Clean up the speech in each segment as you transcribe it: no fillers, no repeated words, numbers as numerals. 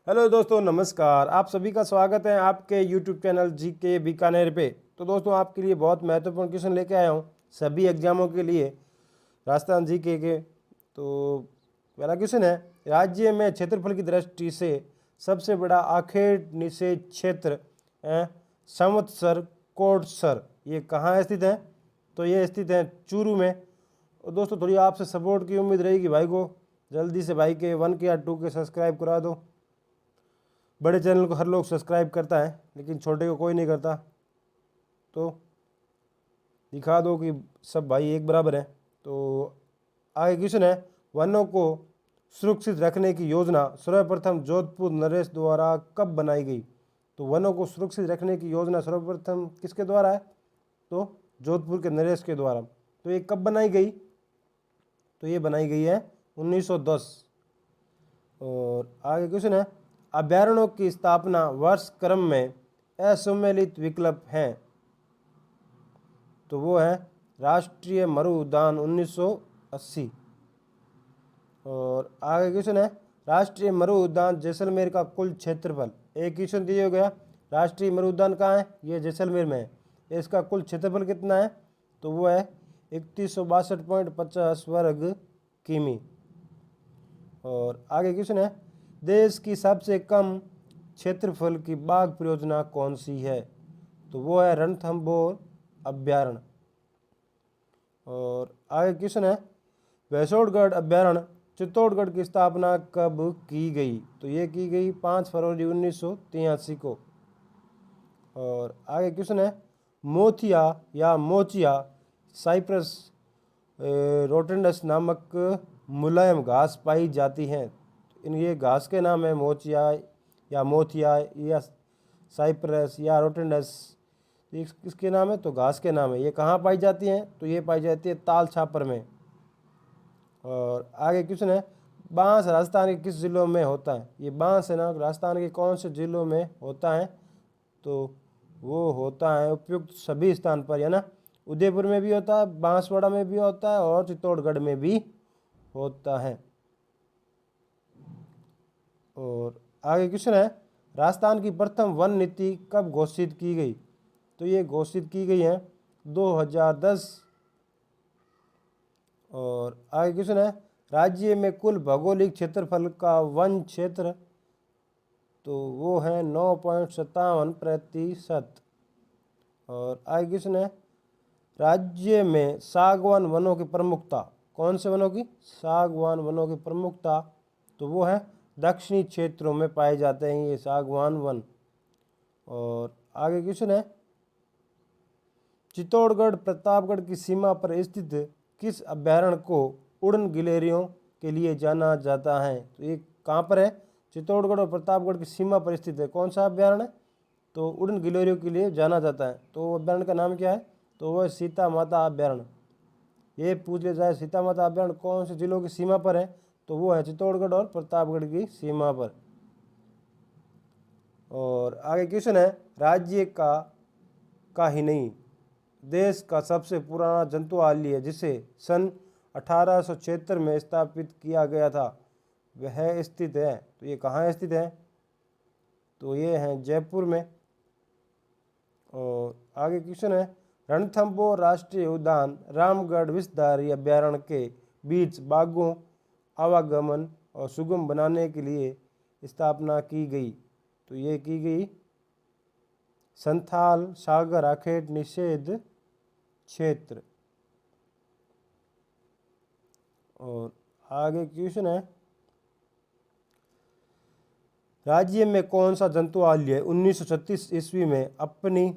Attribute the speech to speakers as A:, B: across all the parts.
A: Hello दोस्तों, नमस्कार। आप सभी का स्वागत है आपके यूट्यूब चैनल जीके बीकानेर पे। तो दोस्तों, आपके लिए बहुत महत्वपूर्ण क्वेश्चन लेके आया हूँ सभी एग्जामों के लिए, राजस्थान जीके के। तो पहला क्वेश्चन है, राज्य में क्षेत्रफल की दृष्टि से सबसे बड़ा आखेट निषेध क्षेत्र है संवत्सर कोटसर, ये कहाँ स्थित है? तो ये स्थित है चूरू में। और दोस्तों, थोड़ी आपसे सपोर्ट की उम्मीद रहेगी भाई को, जल्दी से भाई के 1 के या 2 के सब्सक्राइब करा दो। बड़े चैनल को हर लोग सब्सक्राइब करता है लेकिन छोटे को कोई नहीं करता, तो दिखा दो कि सब भाई एक बराबर है। तो आगे क्वेश्चन है, वनों को सुरक्षित रखने की योजना सर्वप्रथम जोधपुर नरेश द्वारा कब बनाई गई? तो वनों को सुरक्षित रखने की योजना सर्वप्रथम किसके द्वारा है? तो जोधपुर के नरेश के द्वारा। तो ये कब बनाई गई? तो ये बनाई गई है 1910। और आगे क्वेश्चन है, अभ्यारण्यों की स्थापना वर्ष क्रम में असम्मिलित विकल्प हैं। तो वो है राष्ट्रीय मरु उद्यान 1980। और आगे क्वेश्चन है, राष्ट्रीय मरु उद्यान जैसलमेर का कुल क्षेत्रफल। एक क्वेश्चन दिया गया, राष्ट्रीय मरु उद्यान कहाँ है? ये जैसलमेर में है। इसका कुल क्षेत्रफल कितना है? तो वो है 3162.50 वर्ग किमी। और आगे क्वेश्चन है, देश की सबसे कम क्षेत्रफल की बाघ परियोजना कौन सी है? तो वो है रणथंभौर अभ्यारण्य। और आगे क्वेश्चन है, भैंसोड़गढ़ अभ्यारण्य चित्तौड़गढ़ की स्थापना कब की गई? तो ये की गई 5 फरवरी 1983 को। और आगे क्वेश्चन है, मोथिया या मोचिया साइप्रस रोटेंडस नामक मुलायम घास पाई जाती हैं। इन ये घास के नाम है मोचिया या मोथिया या साइप्रस या रोटेंडस। किसके नाम है? तो घास के नाम है। ये कहाँ पाई जाती हैं? तो ये पाई जाती है ताल छापर में। और आगे क्वेश्चन है, बांस राजस्थान के किस जिलों में होता है? ये बांस है ना, राजस्थान के कौन से जिलों में होता है? तो वो होता है उपयुक्त सभी स्थान पर, है ना। उदयपुर में भी होता है, बांसवाड़ा में भी होता है और चित्तौड़गढ़ में भी होता है। और आगे क्वेश्चन है, राजस्थान की प्रथम वन नीति कब घोषित की गई? तो ये घोषित की गई है 2010। और आगे क्वेश्चन है, राज्य में कुल भौगोलिक क्षेत्रफल का वन क्षेत्र। तो वो है 9.57%। और आगे क्वेश्चन है, राज्य में सागवान वनों की प्रमुखता। कौन से वनों की? सागवान वनों की प्रमुखता। तो वो है दक्षिणी क्षेत्रों में पाए जाते हैं ये सागवान वन। और आगे क्वेश्चन है, चित्तौड़गढ़ प्रतापगढ़ की सीमा पर स्थित किस अभ्यारण्य को उड़न गिलहरियों के लिए जाना जाता है? तो ये कहाँ पर है? चित्तौड़गढ़ और प्रतापगढ़ की सीमा पर स्थित है। कौन सा अभ्यारण्य? तो उड़न गिलहरियों के लिए जाना जाता है। तो अभ्यारण्य का नाम क्या है? तो वह सीता माता अभ्यारण्य। ये पूछ लिया जाए सीता माता अभ्यारण्य कौन से जिलों की सीमा पर है? तो वो है चित्तौड़गढ़ और प्रतापगढ़ की सीमा पर। और आगे क्वेश्चन है, राज्य का ही नहीं देश का सबसे पुराना जंतुआलय जिसे सन 1876 में स्थापित किया गया था वह स्थित है। तो ये कहाँ स्थित है? तो ये है जयपुर में। और आगे क्वेश्चन है, रणथंभौर राष्ट्रीय उद्यान रामगढ़ विषधारी अभ्यारण्य के बीच बाघों आवागमन और सुगम बनाने के लिए स्थापना की गई। तो ये की गई संथाल सागर आखेट निषेध क्षेत्र। और आगे क्वेश्चन है, राज्य में कौन सा जंतुआलय 1936 ईस्वी में अपनी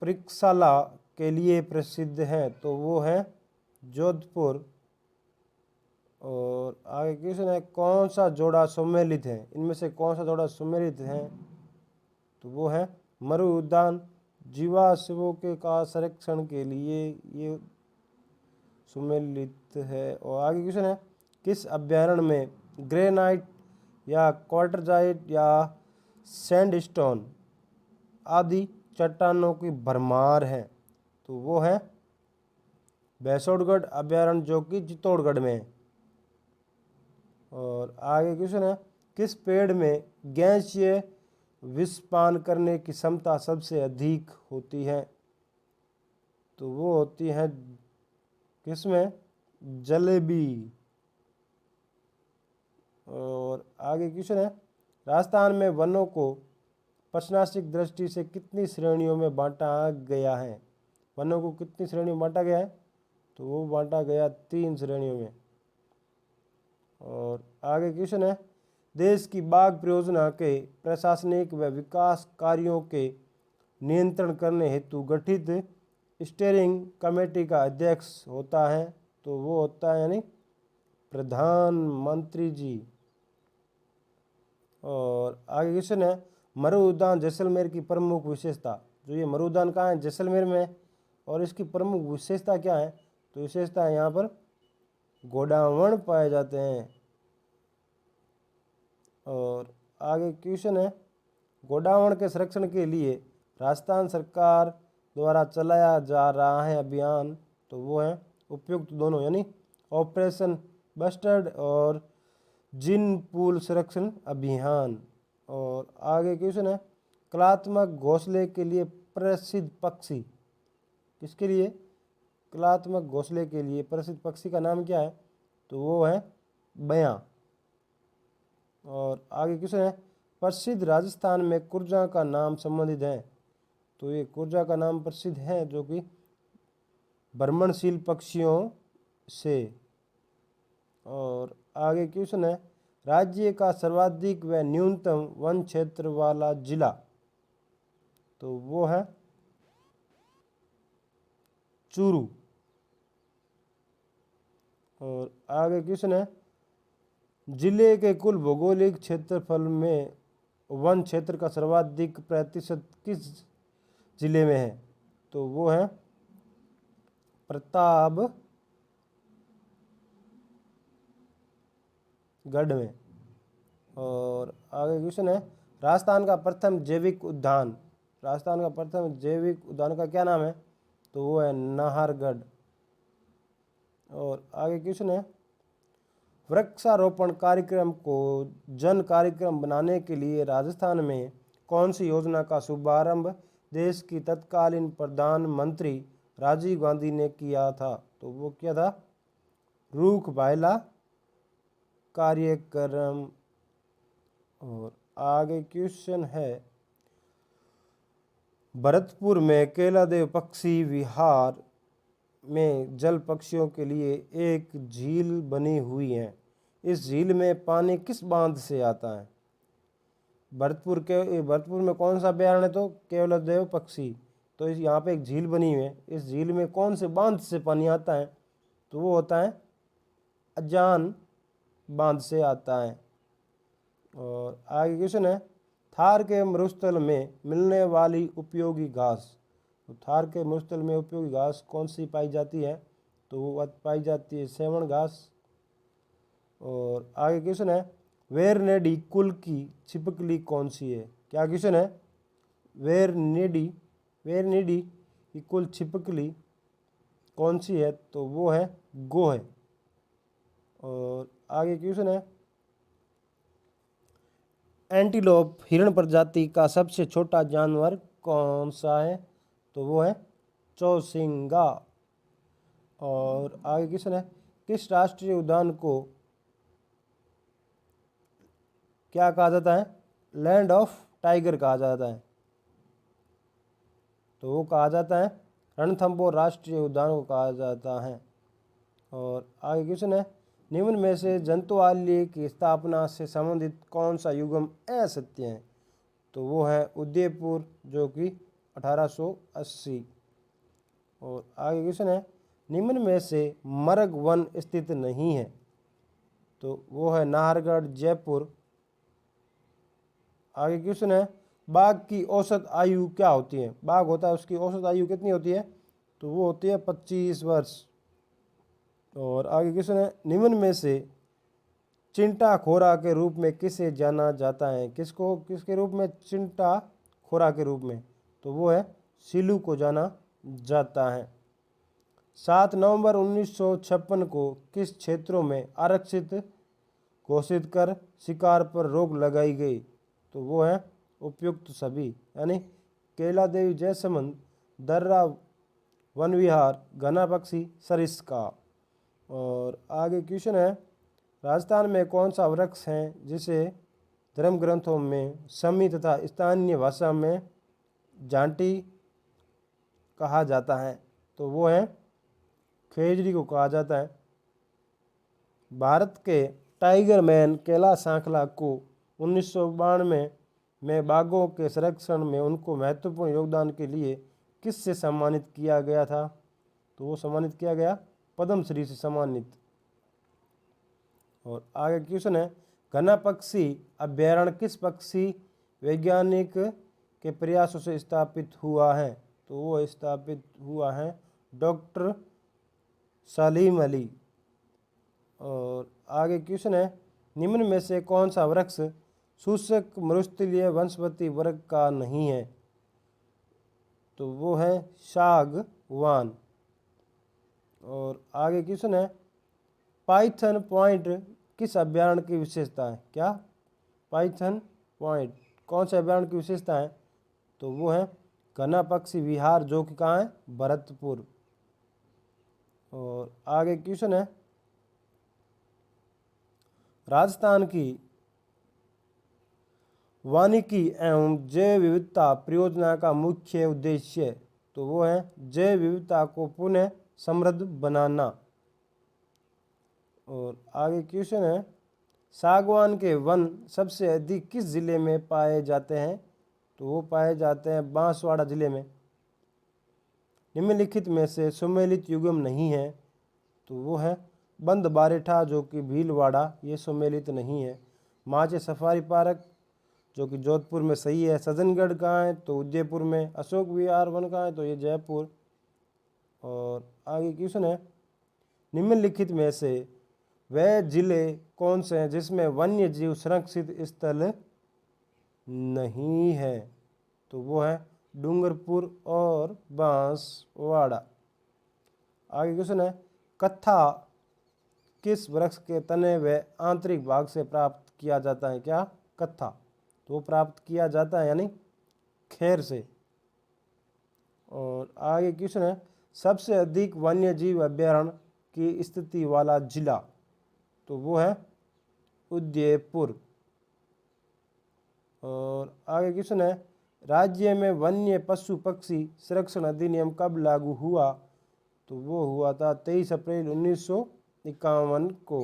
A: प्रयोगशाला के लिए प्रसिद्ध है? तो वो है जोधपुर। और आगे क्वेश्चन है, कौन सा जोड़ा सम्मिलित है? इनमें से कौन सा जोड़ा सम्मिलित है? तो वो है मरु उद्यान जीवाश्मों के का संरक्षण के लिए ये सम्मिलित है। और आगे क्वेश्चन है, किस अभ्यारण्य में ग्रेनाइट या क्वार्टरजाइट या सैंडस्टोन आदि चट्टानों की भरमार है? तो वो है भैंसोड़गढ़ अभ्यारण्य जो कि चित्तौड़गढ़ में है। और आगे क्वेश्चन है, किस पेड़ में गैसीय विषपान करने की क्षमता सबसे अधिक होती है? तो वो होती है किसमें? जलेबी। और आगे क्वेश्चन है, राजस्थान में वनों को प्रशासनिक दृष्टि से कितनी श्रेणियों में बांटा गया है? वनों को कितनी श्रेणियों में बांटा गया है? तो वो बांटा गया 3 श्रेणियों में। और आगे क्वेश्चन है, देश की बाघ परियोजना के प्रशासनिक व विकास कार्यों के नियंत्रण करने हेतु गठित स्टीयरिंग कमेटी का अध्यक्ष होता है? तो वो होता है यानी प्रधानमंत्री जी। और आगे क्वेश्चन है, मरु उद्यान जैसलमेर की प्रमुख विशेषता। जो ये मरु उद्यान कहाँ है? जैसलमेर में। और इसकी प्रमुख विशेषता क्या है? तो विशेषता है यहाँ पर घोड़ावण पाए जाते हैं। और आगे क्वेश्चन है, घोड़ावण के संरक्षण के लिए राजस्थान सरकार द्वारा चलाया जा रहा है अभियान, तो वो है उपयुक्त दोनों, यानी ऑपरेशन बस्टर्ड और जिन पूल संरक्षण अभियान। और आगे क्वेश्चन है, कलात्मक घोंसले के लिए प्रसिद्ध पक्षी। किसके लिए? कलात्मक घोंसले के लिए प्रसिद्ध पक्षी का नाम क्या है? तो वो है बयां। और आगे क्वेश्चन है, प्रसिद्ध राजस्थान में कुर्जा का नाम संबंधित है। तो ये कुर्जा का नाम प्रसिद्ध है जो कि भ्रमणशील पक्षियों से। और आगे क्वेश्चन है, राज्य का सर्वाधिक व न्यूनतम वन क्षेत्र वाला जिला। तो वो है चूरू। और आगे क्वेश्चन है, जिले के कुल भौगोलिक क्षेत्रफल में वन क्षेत्र का सर्वाधिक प्रतिशत किस जिले में है? तो वो है प्रतापगढ़ में। और आगे क्वेश्चन है, राजस्थान का प्रथम जैविक उद्यान। राजस्थान का प्रथम जैविक उद्यान का क्या नाम है? तो वो है नाहरगढ़। और आगे क्वेश्चन है, वृक्षारोपण कार्यक्रम को जन कार्यक्रम बनाने के लिए राजस्थान में कौन सी योजना का शुभारंभ देश की तत्कालीन प्रधानमंत्री राजीव गांधी ने किया था? तो वो क्या था? रूख भायला कार्यक्रम। और आगे क्वेश्चन है, भरतपुर में केलादेव पक्षी विहार में जल पक्षियों के लिए एक झील बनी हुई है। इस झील में पानी किस बांध से आता है? भरतपुर में कौन सा अभयारण्य? तो केवलदेव पक्षी। तो इस यहाँ पे एक झील बनी हुई है, इस झील में कौन से बांध से पानी आता है? तो वो होता है अजान बांध से आता है। और आगे क्वेश्चन है, थार के मरुस्थल में मिलने वाली उपयोगी घास। तो थार के मरुस्थल में उपयोगी घास कौन सी पाई जाती है? तो वो पाई जाती है सेवण घास। और आगे क्वेश्चन है, वेरनेडी कुल की छिपकली कौन सी है? क्या क्वेश्चन है? वेरनेडी की कुल छिपकली कौन सी है? तो वो है गोह। और आगे क्वेश्चन है, एंटीलोप हिरण प्रजाति का सबसे छोटा जानवर कौन सा है? तो वो है चौसिंगा। और आगे क्वेश्चन है, किस राष्ट्रीय उद्यान को क्या कहा जाता है? लैंड ऑफ टाइगर कहा जाता है। तो वो कहा जाता है रणथंभौर राष्ट्रीय उद्यान को कहा जाता है। और आगे क्वेश्चन है, निम्न में से जंतुआलय की स्थापना से संबंधित कौन सा युग्म असत्य है? तो वो है उदयपुर जो कि 1880। और आगे क्वेश्चन है, निम्न में से मरग वन स्थित नहीं है। तो वो है नाहरगढ़ जयपुर। आगे क्वेश्चन है, बाघ की औसत आयु क्या होती है? बाघ होता है उसकी औसत आयु कितनी होती है? तो वो होती है 25 वर्ष। और आगे क्वेश्चन है, निम्न में से चिंटा खोरा के रूप में किसे जाना जाता है? किसके रूप में? चिंटा खोरा के रूप में। तो वो है सिलू को जाना जाता है। 7 नवंबर 1956 को किस क्षेत्रों में आरक्षित घोषित कर शिकार पर रोक लगाई गई, तो वो है उपयुक्त सभी, यानी कैला देवी जयसमंद, दर्रा वन विहार, घना पक्षी, सरिस्का। और आगे क्वेश्चन है, राजस्थान में कौन सा वृक्ष है जिसे धर्म ग्रंथों में समी तथा स्थानीय भाषा में जांटी कहा जाता है, तो वो है खेजड़ी को कहा जाता है। भारत के टाइगर मैन कैलाश सांखला को 1992 में बाघों के संरक्षण में उनको महत्वपूर्ण योगदान के लिए किससे सम्मानित किया गया था, तो वो सम्मानित किया गया पद्मश्री से सम्मानित। और आगे क्वेश्चन है, घना पक्षी अभ्यारण्य किस पक्षी वैज्ञानिक के प्रयासों से स्थापित हुआ है, तो वो स्थापित हुआ है डॉक्टर सलीम अली। और आगे क्वेश्चन है, निम्न में से कौन सा वृक्ष शुष्क मरुस्थलीय वनस्पति वर्ग का नहीं है, तो वो है सागवान। और आगे क्वेश्चन है, पाइथन पॉइंट किस अभ्यारण्य की विशेषता है, क्या पाइथन पॉइंट कौन से अभ्यारण्य की विशेषता है, तो वो है घना पक्षी विहार, जो कि कहाँ है, भरतपुर। और आगे क्वेश्चन है, राजस्थान की वानिकी एवं जैव विविधता परियोजना का मुख्य उद्देश्य, तो वो है जैव विविधता को पुनः समृद्ध बनाना। और आगे क्वेश्चन है, सागवान के वन सबसे अधिक किस जिले में पाए जाते हैं, तो वो पाए जाते हैं बांसवाड़ा जिले में। निम्नलिखित में से सुमेलित युग्म नहीं है, तो वो है बंद बारेठा, जो कि भीलवाड़ा, ये सुमेलित नहीं है। माचे सफारी पार्क, जो कि जोधपुर में सही है। सज्जनगढ़ कहाँ है, तो उदयपुर में। अशोक विहार वन कहाँ है, तो ये जयपुर। और आगे क्वेश्चन है, निम्नलिखित में से वह जिले कौन से हैं जिसमें वन्य जीव संरक्षित स्थल नहीं है, तो वो है डूंगरपुर और बांसवाड़ा। आगे क्वेश्चन है, कत्था किस वृक्ष के तने व आंतरिक भाग से प्राप्त किया जाता है, क्या कत्था, तो प्राप्त किया जाता है यानी खेर से। और आगे क्वेश्चन है, सबसे अधिक वन्य जीव अभ्यारण्य की स्थिति वाला जिला, तो वो है उदयपुर। और आगे क्वेश्चन है, राज्य में वन्य पशु पक्षी संरक्षण अधिनियम कब लागू हुआ, तो वो हुआ था 23 अप्रैल 1951 को।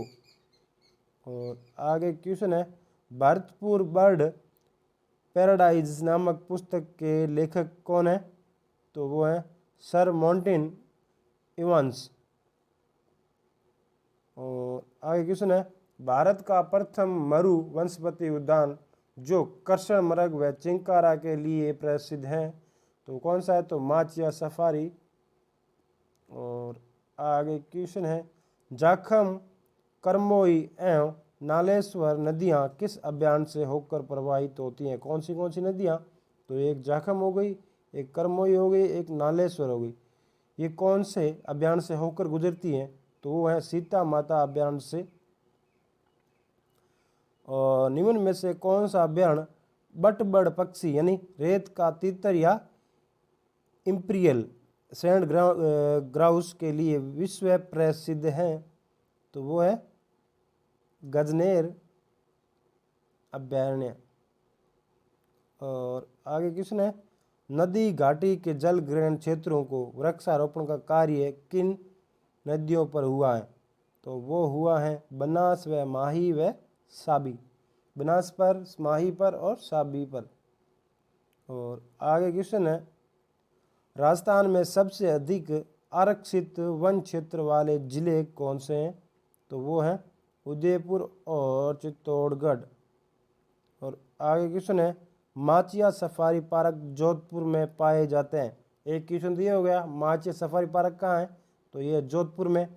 A: और आगे क्वेश्चन है, भरतपुर बर्ड पैराडाइज नामक पुस्तक के लेखक कौन है, तो वो है सर मार्टिन इवांस। और आगे क्वेश्चन है, भारत का प्रथम मरु वनस्पति उद्यान जो कर्षण मृग व चिंकारा के लिए प्रसिद्ध है, तो कौन सा है, तो माचिया सफारी। और आगे क्वेश्चन है, जाखम, करमोई एवं नालेश्वर नदियाँ किस अभ्यारण्य से होकर प्रवाहित होती हैं, कौन सी नदियाँ, तो एक जाखम हो गई, एक करमोई हो गई, एक नालेश्वर हो गई। ये कौन से अभ्यारण्य से होकर गुजरती हैं, तो वो है सीता माता अभ्यारण्य से। और निम्न में से कौन सा अभ्यारण्य बटबड़ पक्षी यानी रेत का तीतर या इंपीरियल सैंड ग्राउस के लिए विश्व प्रसिद्ध है, तो वो है गजनेर अभ्यारण्य। और आगे क्वेश्चन है, नदी घाटी के जल ग्रहण क्षेत्रों को वृक्षारोपण का कार्य किन नदियों पर हुआ है, तो वो हुआ है बनास व माही व साबी, बनास पर, माही पर और साबी पर। और आगे क्वेश्चन है, राजस्थान में सबसे अधिक आरक्षित वन क्षेत्र वाले जिले कौन से हैं, तो वो हैं उदयपुर और चित्तौड़गढ़। और आगे क्वेश्चन है, माचिया सफारी पार्क जोधपुर में पाए जाते हैं। एक क्वेश्चन दिया हो गया, माचिया सफारी पार्क कहाँ है, तो ये जोधपुर में।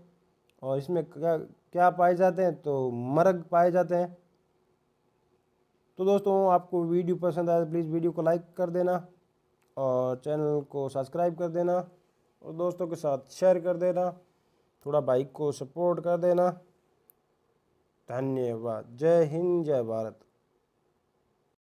A: और इसमें क्या क्या पाए जाते हैं, तो मर्ग पाए जाते हैं। तो दोस्तों, आपको वीडियो पसंद आए तो प्लीज़ वीडियो को लाइक कर देना और चैनल को सब्सक्राइब कर देना और दोस्तों के साथ शेयर कर देना, थोड़ा भाई को सपोर्ट कर देना। धन्यवाद। जय हिंद, जय भारत।